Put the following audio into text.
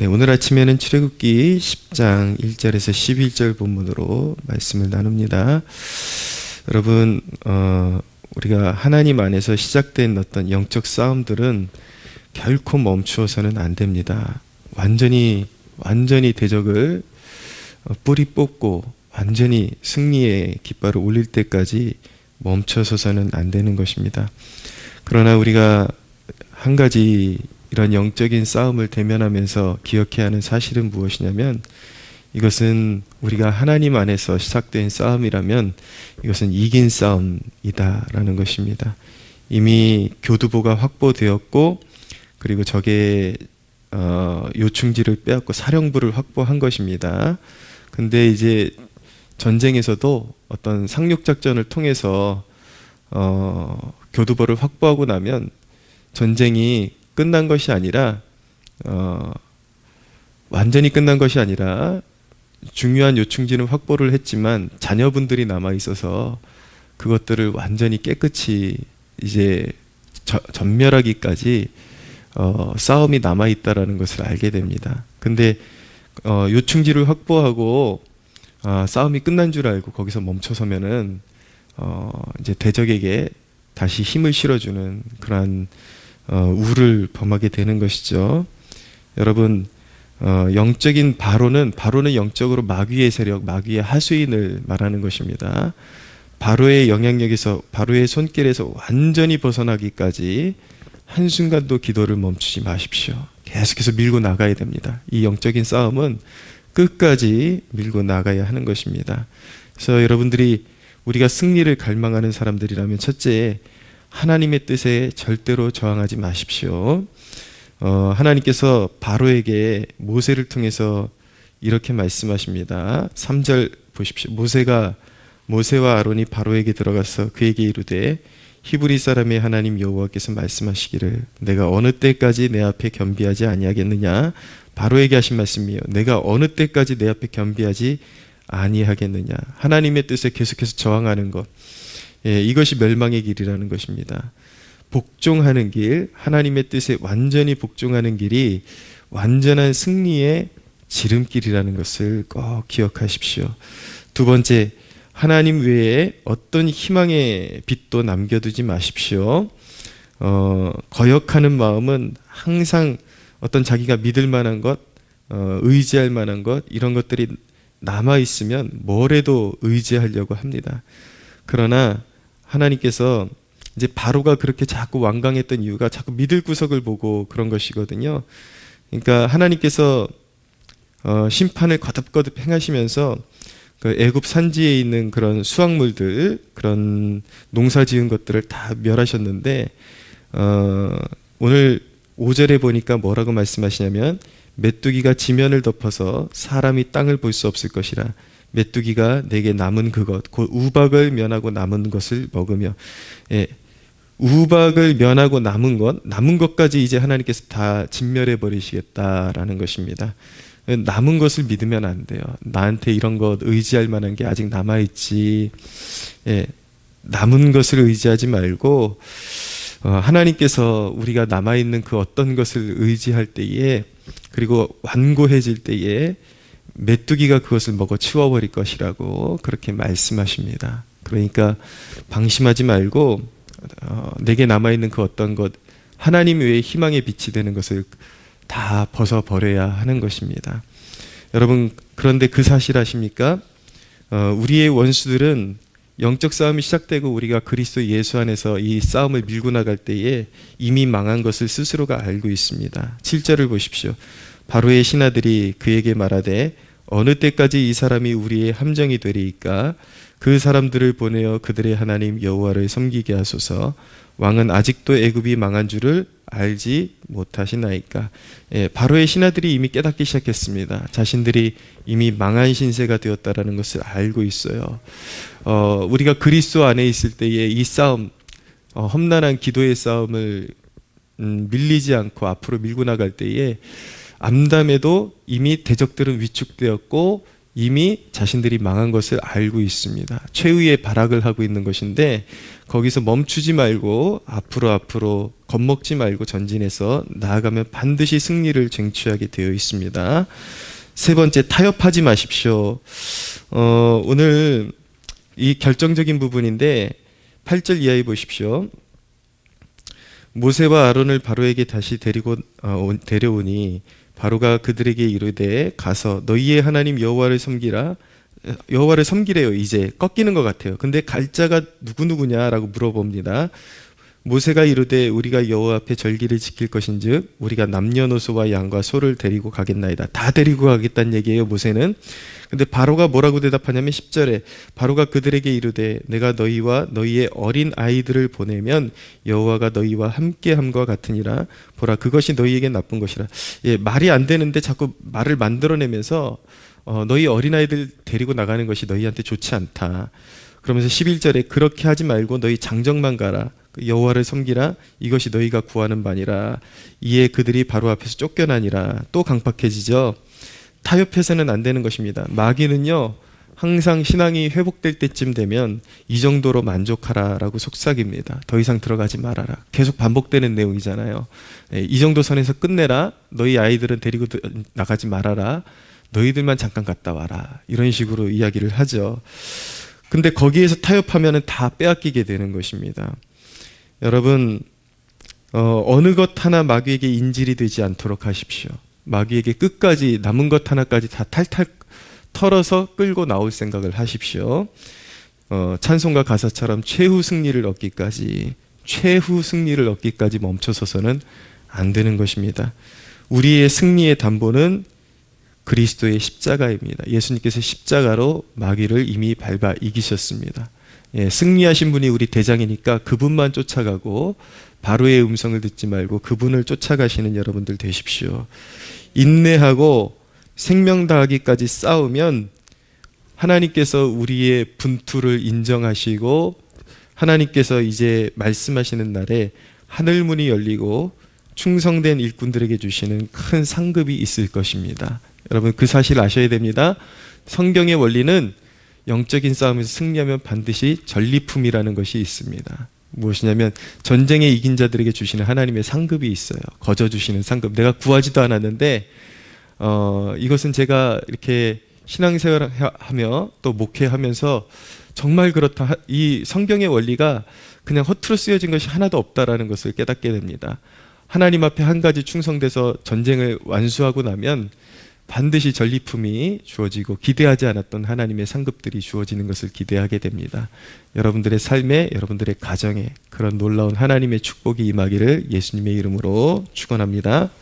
네, 오늘 아침에는 출애굽기 10장 1절에서 11절 본문으로 말씀을 나눕니다. 여러분, 우리가 하나님 안에서 시작된 어떤 영적 싸움들은 결코 멈추어서는 안 됩니다. 완전히 대적을 뿌리 뽑고 완전히 승리의 깃발을 올릴 때까지 멈춰서서는 안 되는 것입니다. 그러나 우리가 한 가지 이런 영적인 싸움을 대면하면서 기억해야 하는 사실은 무엇이냐면, 이것은 우리가 하나님 안에서 시작된 싸움이라면 이것은 이긴 싸움이다라는 것입니다. 이미 교두보가 확보되었고, 그리고 적의 요충지를 빼앗고 사령부를 확보한 것입니다. 근데 이제 전쟁에서도 어떤 상륙작전을 통해서 교두보를 확보하고 나면 전쟁이 끝난 것이 아니라 완전히 끝난 것이 아니라 중요한 요충지는 확보를 했지만 자녀분들이 남아 있어서 그것들을 완전히 깨끗이 이제 전멸하기까지 싸움이 남아 있다라는 것을 알게 됩니다. 근데 요충지를 확보하고 싸움이 끝난 줄 알고 거기서 멈춰서면은 이제 대적에게 다시 힘을 실어주는 그러한 우를 범하게 되는 것이죠. 여러분, 영적인 바로는 영적으로 마귀의 세력, 마귀의 하수인을 말하는 것입니다. 바로의 영향력에서, 바로의 손길에서 완전히 벗어나기까지 한순간도 기도를 멈추지 마십시오. 계속해서 밀고 나가야 됩니다. 이 영적인 싸움은 끝까지 밀고 나가야 하는 것입니다. 그래서 여러분들이 우리가 승리를 갈망하는 사람들이라면, 첫째, 하나님의 뜻에 절대로 저항하지 마십시오. 하나님께서 바로에게 모세를 통해서 이렇게 말씀하십니다. 3절 보십시오. 모세와 아론이 바로에게 들어가서 그에게 이르되, 히브리 사람의 하나님 여호와께서 말씀하시기를 내가 어느 때까지 내 앞에 겸비하지 아니하겠느냐. 바로에게 하신 말씀이에요. 내가 어느 때까지 내 앞에 겸비하지 아니하겠느냐. 하나님의 뜻에 계속해서 저항하는 것, 이것이 멸망의 길이라는 것입니다. 복종하는 길, 하나님의 뜻에 완전히 복종하는 길이 완전한 승리의 지름길이라는 것을 꼭 기억하십시오. 두 번째, 하나님 외에 어떤 희망의 빛도 남겨두지 마십시오. 거역하는 마음은 항상 어떤 자기가 믿을 만한 것, 의지할 만한 것, 이런 것들이 남아있으면 뭐래도 의지하려고 합니다. 그러나 하나님께서 이제 바로가 그렇게 자꾸 완강했던 이유가 자꾸 믿을 구석을 보고 그런 것이거든요. 그러니까 하나님께서 심판을 거듭거듭 행하시면서 그 애굽 산지에 있는 그런 수확물들, 그런 농사 지은 것들을 다 멸하셨는데, 오늘 5절에 보니까 뭐라고 말씀하시냐면, 메뚜기가 지면을 덮어서 사람이 땅을 볼 수 없을 것이라. 메뚜기가 내게 남은 그것, 곧 우박을 면하고 남은 것을 먹으며, 우박을 면하고 남은 것까지 이제 하나님께서 다 진멸해 버리시겠다라는 것입니다. 남은 것을 믿으면 안 돼요. 나한테 이런 것 의지할 만한 게 아직 남아있지. 남은 것을 의지하지 말고 하나님께서 우리가 남아있는 그 어떤 것을 의지할 때에, 그리고 완고해질 때에 메뚜기가 그것을 먹어 치워버릴 것이라고 그렇게 말씀하십니다. 그러니까 방심하지 말고 내게 남아있는 그 어떤 것, 하나님 외에 희망의 빛이 되는 것을 다 벗어버려야 하는 것입니다. 여러분, 그런데 그 사실 아십니까? 우리의 원수들은 영적 싸움이 시작되고 우리가 그리스도 예수 안에서 이 싸움을 밀고 나갈 때에 이미 망한 것을 스스로가 알고 있습니다. 7절을 보십시오. 바로의 신하들이 그에게 말하되 어느 때까지 이 사람이 우리의 함정이 되리이까? 그 사람들을 보내어 그들의 하나님 여호와를 섬기게 하소서. 왕은 아직도 애굽이 망한 줄을 알지 못하시나이까? 바로의 신하들이 이미 깨닫기 시작했습니다. 자신들이 이미 망한 신세가 되었다라는 것을 알고 있어요. 우리가 그리스도 안에 있을 때에 이 싸움, 험난한 기도의 싸움을 밀리지 않고 앞으로 밀고 나갈 때에 암담해도 이미 대적들은 위축되었고 이미 자신들이 망한 것을 알고 있습니다. 최후의 발악을 하고 있는 것인데, 거기서 멈추지 말고 앞으로 겁먹지 말고 전진해서 나아가면 반드시 승리를 쟁취하게 되어 있습니다. 세 번째, 타협하지 마십시오. 오늘 이 결정적인 부분인데 8절 이하에 보십시오. 모세와 아론을 바로에게 다시 데려오니 바로가 그들에게 이르되 가서 너희의 하나님 여호와를 섬기라. 여호와를 섬기래요. 이제 꺾이는 것 같아요. 근데 갈 자가 누구냐라고 물어봅니다. 모세가 이르되 우리가 여호와 앞에 절기를 지킬 것인즉 우리가 남녀노소와 양과 소를 데리고 가겠나이다. 다 데리고 가겠다는 얘기예요, 모세는. 근데 바로가 뭐라고 대답하냐면 10절에 바로가 그들에게 이르되 내가 너희와 너희의 어린 아이들을 보내면 여호와가 너희와 함께함과 같으니라. 보라, 그것이 너희에게 나쁜 것이라. 예, 말이 안 되는데 자꾸 말을 만들어내면서 너희 어린아이들 데리고 나가는 것이 너희한테 좋지 않다. 그러면서 11절에 그렇게 하지 말고 너희 장정만 가라. 여호와를 섬기라. 이것이 너희가 구하는 바니라. 이에 그들이 바로 앞에서 쫓겨나니라. 또 강팍해지죠. 타협해서는 안 되는 것입니다. 마귀는요, 항상 신앙이 회복될 때쯤 되면 이 정도로 만족하라라고 속삭입니다. 더 이상 들어가지 말아라. 계속 반복되는 내용이잖아요. 이 정도 선에서 끝내라. 너희 아이들은 데리고 나가지 말아라. 너희들만 잠깐 갔다 와라. 이런 식으로 이야기를 하죠. 근데 거기에서 타협하면 다 빼앗기게 되는 것입니다. 여러분, 어느 것 하나 마귀에게 인질이 되지 않도록 하십시오. 마귀에게 끝까지 남은 것 하나까지 다 탈탈 털어서 끌고 나올 생각을 하십시오. 찬송가 가사처럼 최후 승리를 얻기까지 멈춰서서는 안 되는 것입니다. 우리의 승리의 담보는 그리스도의 십자가입니다. 예수님께서 십자가로 마귀를 이미 밟아 이기셨습니다. 예, 승리하신 분이 우리 대장이니까 그분만 쫓아가고 바로의 음성을 듣지 말고 그분을 쫓아가시는 여러분들 되십시오. 인내하고 생명 다하기까지 싸우면 하나님께서 우리의 분투를 인정하시고 하나님께서 이제 말씀하시는 날에 하늘문이 열리고 충성된 일꾼들에게 주시는 큰 상급이 있을 것입니다. 여러분, 그 사실 아셔야 됩니다. 성경의 원리는 영적인 싸움에서 승리하면 반드시 전리품이라는 것이 있습니다. 무엇이냐면 전쟁에 이긴 자들에게 주시는 하나님의 상급이 있어요. 거저 주시는 상급. 내가 구하지도 않았는데 이것은 제가 이렇게 신앙생활하며 또 목회하면서 정말 그렇다. 이 성경의 원리가 그냥 허투루 쓰여진 것이 하나도 없다라는 것을 깨닫게 됩니다. 하나님 앞에 한 가지 충성돼서 전쟁을 완수하고 나면 반드시 전리품이 주어지고 기대하지 않았던 하나님의 상급들이 주어지는 것을 기대하게 됩니다. 여러분들의 삶에, 여러분들의 가정에 그런 놀라운 하나님의 축복이 임하기를 예수님의 이름으로 축원합니다.